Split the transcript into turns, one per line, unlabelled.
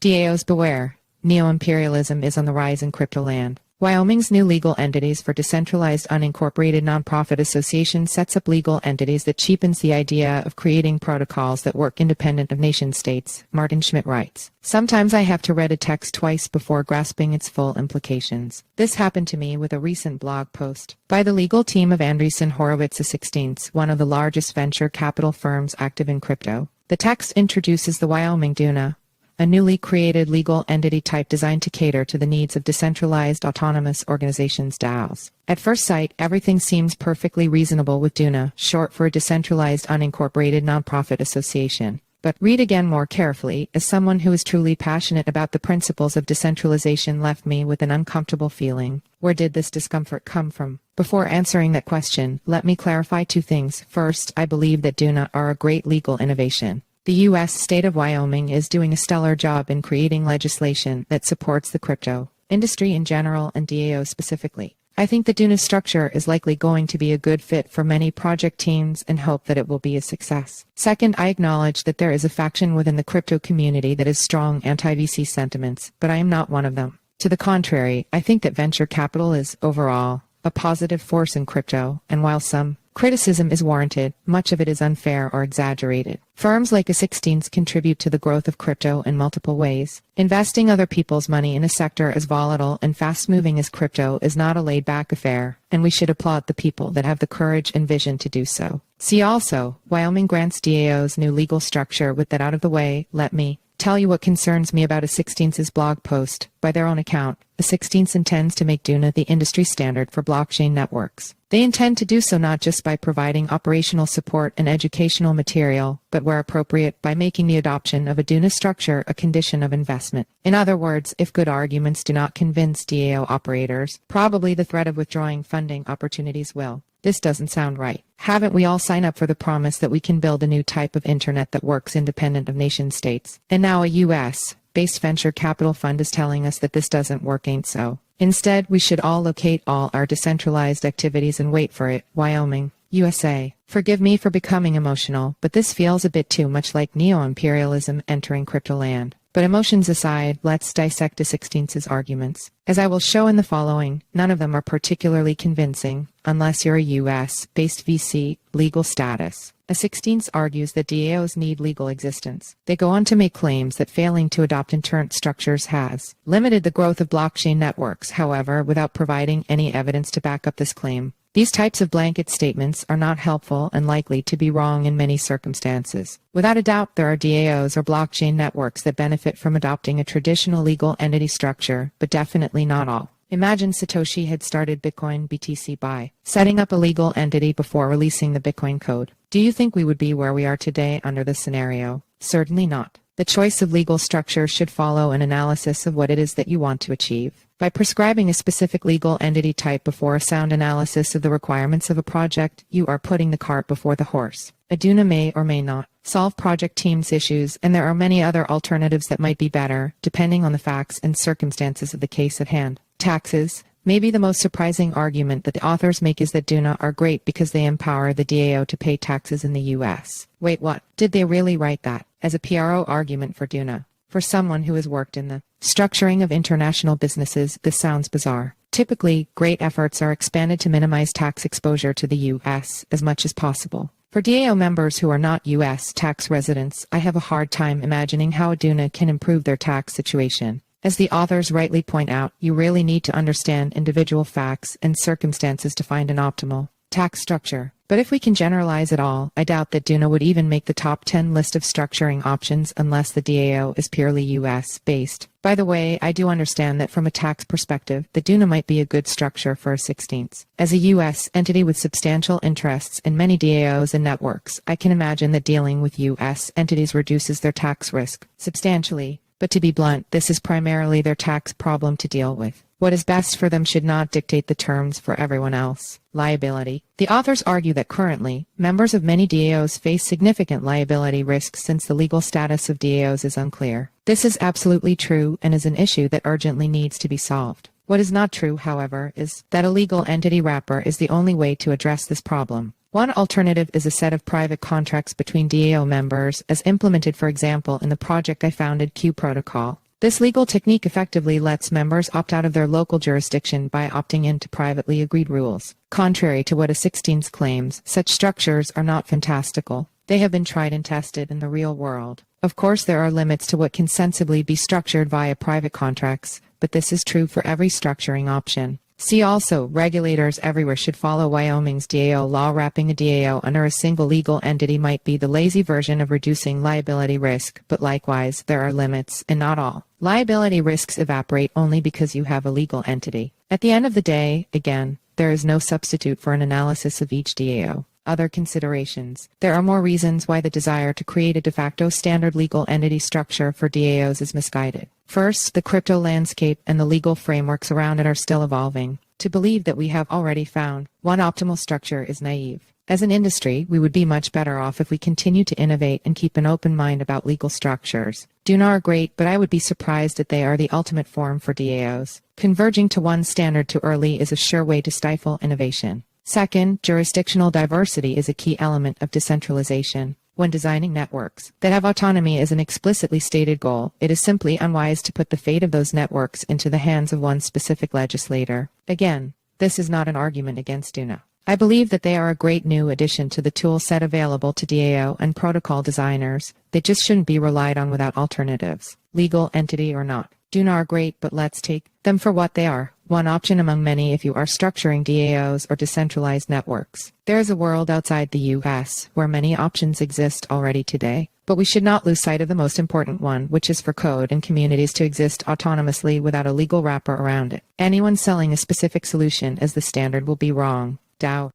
DAOs beware. Neo-Imperialism is on the rise in crypto land. Wyoming's new legal entities for decentralized unincorporated nonprofit association sets up legal entities that cheapens the idea of creating protocols that work independent of nation-states, Martin Schmidt writes. Sometimes I have to read a text twice before grasping its full implications. This happened to me with a recent blog post by the legal team of Andreessen Horowitz XVI, one of the largest venture capital firms active in crypto. The text introduces the Wyoming DUNA, a newly created legal entity type designed to cater to the needs of decentralized autonomous organizations DAOs. At first sight, everything seems perfectly reasonable with DUNA, short for a decentralized unincorporated nonprofit association. But read again more carefully, as someone who is truly passionate about the principles of decentralization left me with an uncomfortable feeling. Where did this discomfort come from? Before answering that question, let me clarify two things. First, I believe that DUNA are a great legal innovation. The U.S. state of Wyoming is doing a stellar job in creating legislation that supports the crypto industry in general and DAO specifically. I think the DUNA structure is likely going to be a good fit for many project teams and hope that it will be a success. Second, I acknowledge that there is a faction within the crypto community that has strong anti-VC sentiments, but I am not one of them. To the contrary, I think that venture capital is, overall, a positive force in crypto, and while some criticism is warranted, much of it is unfair or exaggerated. Firms like A16s contribute to the growth of crypto in multiple ways. Investing other people's money in a sector as volatile and fast-moving as crypto is not a laid-back affair, and we should applaud the people that have the courage and vision to do so. See also, Wyoming grants DAOs new legal structure. With that out of the way, let me tell you what concerns me about A16's blog post. By their own account, A16 intends to make DUNA the industry standard for blockchain networks. They intend to do so not just by providing operational support and educational material, but where appropriate, by making the adoption of a DUNA structure a condition of investment. In other words, if good arguments do not convince DAO operators, probably the threat of withdrawing funding opportunities will. This doesn't sound right. Haven't we all signed up for the promise that we can build a new type of internet that works independent of nation states? And now a U.S.-based venture capital fund is telling us that this doesn't work. Ain't so. Instead, we should all locate all our decentralized activities and wait for it. Wyoming, USA. Forgive me for becoming emotional, but this feels a bit too much like neo-imperialism entering crypto land. But emotions aside, let's dissect A16's arguments. As I will show in the following, none of them are particularly convincing, unless you're a U.S.-based VC legal status. A16 argues that DAOs need legal existence. They go on to make claims that failing to adopt internal structures has limited the growth of blockchain networks, however, without providing any evidence to back up this claim. These types of blanket statements are not helpful and likely to be wrong in many circumstances. Without a doubt, there are DAOs or blockchain networks that benefit from adopting a traditional legal entity structure, but definitely not all. Imagine Satoshi had started Bitcoin BTC by setting up a legal entity before releasing the Bitcoin code. Do you think we would be where we are today under this scenario? Certainly not. The choice of legal structure should follow an analysis of what it is that you want to achieve. By prescribing a specific legal entity type before a sound analysis of the requirements of a project, you are putting the cart before the horse. A DUNA may or may not solve project teams' issues, and there are many other alternatives that might be better, depending on the facts and circumstances of the case at hand. Taxes. Maybe the most surprising argument that the authors make is that DUNA are great because they empower the DAO to pay taxes in the U.S. Wait, what? Did they really write that as a PRO argument for DUNA? For someone who has worked in the structuring of international businesses, this sounds bizarre. Typically, great efforts are expanded to minimize tax exposure to the U.S. as much as possible. For DAO members who are not U.S. tax residents, I have a hard time imagining how a DUNA can improve their tax situation. As the authors rightly point out, you really need to understand individual facts and circumstances to find an optimal tax structure. But if we can generalize at all, I doubt that DUNA would even make the top 10 list of structuring options unless the DAO is purely US-based. By the way, I do understand that from a tax perspective, the DUNA might be a good structure for A16. As a US entity with substantial interests in many DAOs and networks, I can imagine that dealing with US entities reduces their tax risk substantially. But to be blunt, this is primarily their tax problem to deal with. What is best for them should not dictate the terms for everyone else. Liability. The authors argue that currently, members of many DAOs face significant liability risks since the legal status of DAOs is unclear. This is absolutely true and is an issue that urgently needs to be solved. What is not true, however, is that a legal entity wrapper is the only way to address this problem. One alternative is a set of private contracts between DAO members, as implemented, for example, in the project I founded, Q Protocol. This legal technique effectively lets members opt out of their local jurisdiction by opting into privately agreed rules. Contrary to what A16 claims, such structures are not fantastical. They have been tried and tested in the real world. Of course, there are limits to what can sensibly be structured via private contracts, but this is true for every structuring option. See also, regulators everywhere should follow Wyoming's DAO law. Wrapping a DAO under a single legal entity might be the lazy version of reducing liability risk, but likewise, there are limits, and not all. Liability risks evaporate only because you have a legal entity. At the end of the day, again, there is no substitute for an analysis of each DAO. Other considerations. There are more reasons why the desire to create a de facto standard legal entity structure for DAOs is misguided. First, the crypto landscape and the legal frameworks around it are still evolving. To believe that we have already found one optimal structure is naive. As an industry, we would be much better off if we continue to innovate and keep an open mind about legal structures. DUNA are great, but I would be surprised that they are the ultimate form for DAOs. Converging to one standard too early is a sure way to stifle innovation. Second, jurisdictional diversity is a key element of decentralization. When designing networks that have autonomy as an explicitly stated goal, it is simply unwise to put the fate of those networks into the hands of one specific legislator. Again, this is not an argument against DUNA. I believe that they are a great new addition to the tool set available to DAO and protocol designers. They just shouldn't be relied on without alternatives, legal entity or not. DUNA are great, but let's take them for what they are. One option among many if you are structuring DAOs or decentralized networks. There is a world outside the US where many options exist already today, but we should not lose sight of the most important one, which is for code and communities to exist autonomously without a legal wrapper around it. Anyone selling a specific solution as the standard will be wrong. DAO.